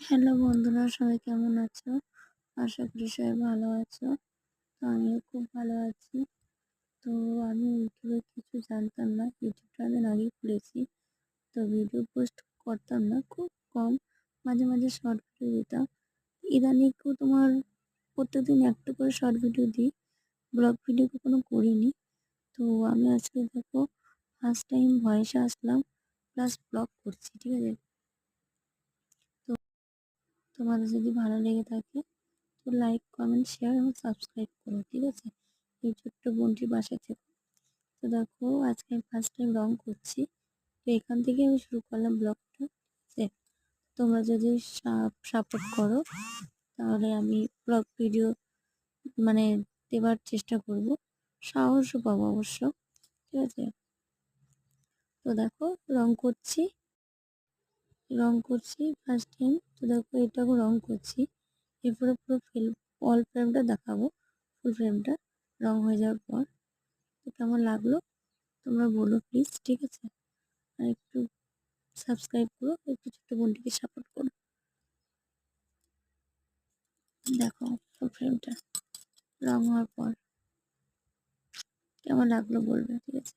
Hello বন্ধুরা, সবাই কেমন আছো? আশা করি সবাই ভালো আছো। তো আমিও খুব ভালো আছি। তো আমি ইউটিউবে কিছু জানতাম না। ইউটিউবটা অনেক আগেই খুলেছি। তো ভিডিও পোস্ট করতাম না, খুব কম। মাঝে মাঝে শর্ট ভিডিও দিতাম। ইদানিং তোমার প্রত্যেকদিন একটা করে শর্ট ভিডিও দিই। ব্লগ ভিডিও কখনো করিনি। তো আমি আজকে দেখো ফার্স্ট টাইম ভয়েসে আসলাম, প্লাস ব্লগ করছি, ঠিক আছে? তো তোমাদের যদি ভালো লেগে থাকে তো লাইক, কমেন্ট, শেয়ার এবং সাবস্ক্রাইব করো, ঠিক আছে? এই ছোট্ট বোনটির পাশে থেকো। তো দেখো আজকে আমি ফার্স্ট টাইম রং করছি। তো এখান থেকে আমি শুরু করলাম ব্লগটা, ঠিক আছে? তোমরা যদি সাপোর্ট করো তাহলে আমি ব্লগ ভিডিও মানে দেওয়ার চেষ্টা করব, সাহসও পাবো অবশ্য, ঠিক আছে? তো দেখো রং করছি ফার্স্ট টাইম। তো দেখো এটাকে রং করছি। এরপরে পুরো অল ফ্রেমটা দেখাবো, ফুল ফ্রেমটা রং হয়ে যাওয়ার পর। তো কেমন লাগলো তোমরা বলো প্লিজ, ঠিক আছে? আর একটু সাবস্ক্রাইব করো, একটু ছোট্ট বোনটিকে সাপোর্ট করো। দেখো ফুল ফ্রেমটা রং হওয়ার পর কেমন লাগলো বলবে, ঠিক আছে?